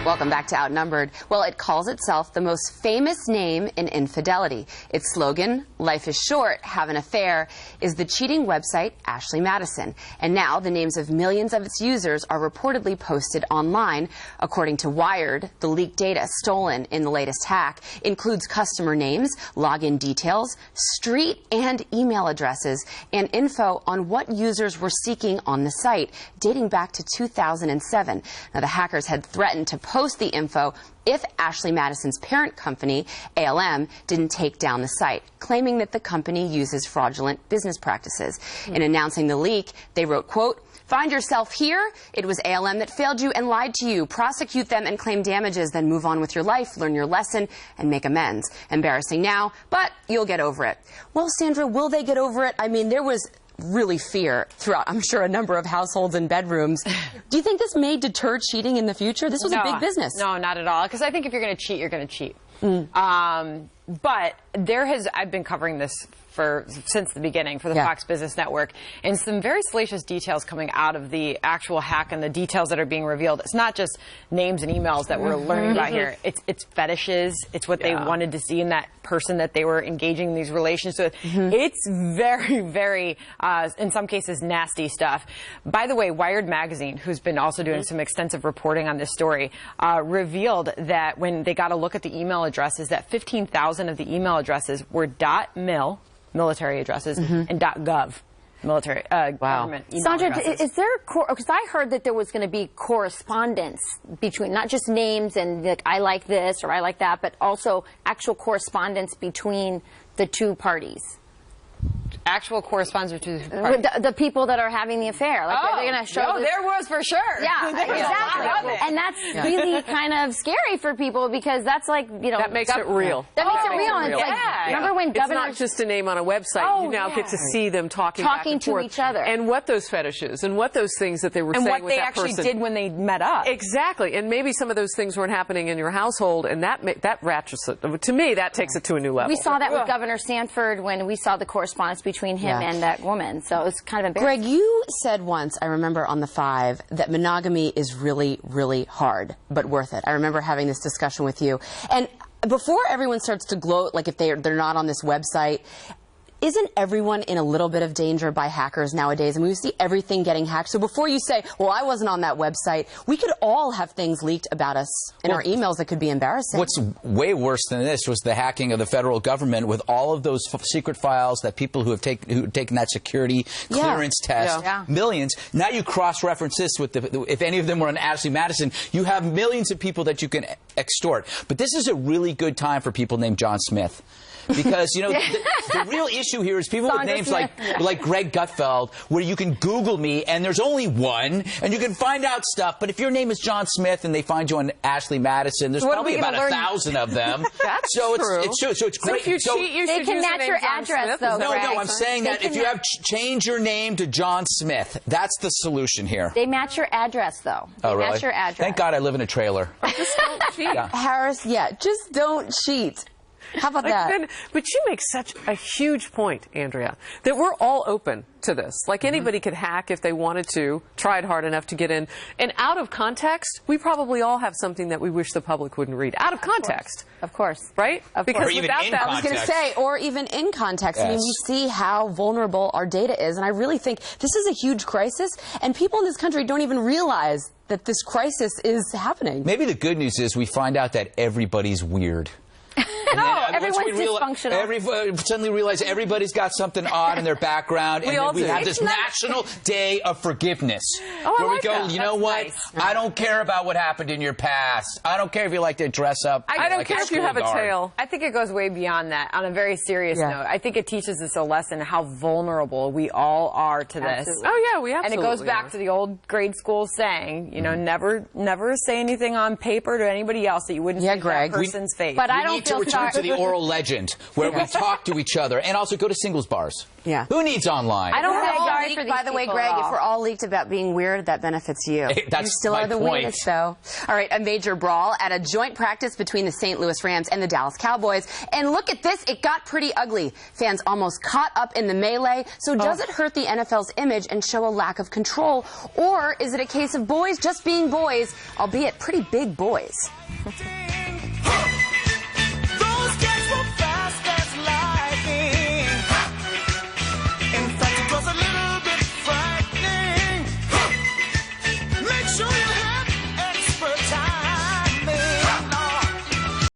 Welcome back to Outnumbered. Well, it calls itself the most famous name in infidelity. Its slogan, "Life is short, have an affair," is the cheating website Ashley Madison. And now the names of millions of its users are reportedly posted online. According to Wired, the leaked data stolen in the latest hack includes customer names, login details, street and email addresses, and info on what users were seeking on the site, dating back to 2007. Now, the hackers had threatened to post the info if Ashley Madison's parent company, ALM, didn't take down the site, claiming that the company uses fraudulent business practices. In announcing the leak, they wrote, quote, "Find yourself here? It was ALM that failed you and lied to you. Prosecute them and claim damages, then move on with your life, learn your lesson, and make amends. Embarrassing now, but you'll get over it." Well, Sandra, will they get over it? I mean, there was really fear throughout, I'm sure, a number of households and bedrooms. Do you think this may deter cheating in the future? This was a big business. No, not at all. Because I think if you're going to cheat, you're going to cheat. But I've been covering this since the beginning for the Fox Business Network, and some very salacious details coming out of the actual hack and the details that are being revealed. It's not just names and emails that we're learning about here. It's fetishes. It's what they wanted to see in that person that they were engaging in these relations with. It's very, very, in some cases, nasty stuff. By the way, Wired Magazine, who's been also doing some extensive reporting on this story, revealed that when they got a look at the email addresses, that 15,000 of the email addresses were .mil, military addresses, and .gov, military government email Sandra, addresses. is there because I heard that there was going to be correspondence between not just names and like, I like this or I like that, but also actual correspondence between the two parties. Actual correspondence between the people that are having the affair. Like they're going to show. Oh, there was for sure. Yeah, exactly. And that's really kind of scary for people because that's like, you know. That makes it real. That makes it real. And it's like, remember when governors. It's not just a name on a website. You now get to see them talking back and to forth. each other. And what those fetishes and what those things that they were saying with that person. And what they actually did when they met up. Exactly. And maybe some of those things weren't happening in your household, and that ratchets it. To me, that takes it to a new level. We saw that with Governor Sanford when we saw the correspondence between him and that woman. So it's kind of embarrassing. Greg, you said once, I remember on the 5, that monogamy is really, really hard, but worth it. I remember having this discussion with you. And before everyone starts to gloat, like if they're not on this website, isn't everyone in a little bit of danger by hackers nowadays? I mean, we see everything getting hacked. So before you say, well, I wasn't on that website, we could all have things leaked about us in our emails that could be embarrassing. What's way worse than this was the hacking of the federal government with all of those secret files that people who have taken that security clearance test, millions. Now you cross-reference this with if any of them were on Ashley Madison, you have millions of people that you can extort. But this is a really good time for people named John Smith. Because, you know, the real issue here is people with names like Greg Gutfeld, where you can Google me and there's only one, and you can find out stuff. But if your name is John Smith and they find you on Ashley Madison, there's probably about 1,000 of them. That's true. So it's great. If you cheat, you they can match your address, though. No, I'm saying that if you have change your name to John Smith, that's the solution here. They match your address, though. They match your address. Thank God I live in a trailer. Just don't cheat. Harris, just don't cheat. How about that? But you make such a huge point, Andrea, that we're all open to this. Like anybody could hack if they wanted to, tried hard enough to get in. And out of context, we probably all have something that we wish the public wouldn't read. Out of context. Of course. Right? Because without that, I was going to say, or even in context. I mean, we see how vulnerable our data is. And I really think this is a huge crisis. And people in this country don't even realize that this crisis is happening. Maybe the good news is we find out that everybody's weird. No, everyone's dysfunctional. Suddenly realize everybody's got something odd in their background, and then we have this National Day of Forgiveness, where we go, you know what? I don't care about what happened in your past. I don't care if you like to dress up. I don't care if you have a tail. I think it goes way beyond that. On a very serious note, I think it teaches us a lesson how vulnerable we all are to this. Oh yeah, we absolutely. And it goes back to the old grade school saying, you know, never say anything on paper to anybody else that you wouldn't see that person's face. But I don't feel return to the oral legend where we talk to each other, and also go to singles bars. Yeah. Who needs online? I don't know. By the way, Greg, if we're all leaked about being weird, that benefits you. That's you still my are the point. weirdest, though. All right, a major brawl at a joint practice between the St. Louis Rams and the Dallas Cowboys. And look at this. It got pretty ugly. Fans almost caught up in the melee. So does it hurt the NFL's image and show a lack of control? Or is it a case of boys just being boys, albeit pretty big boys?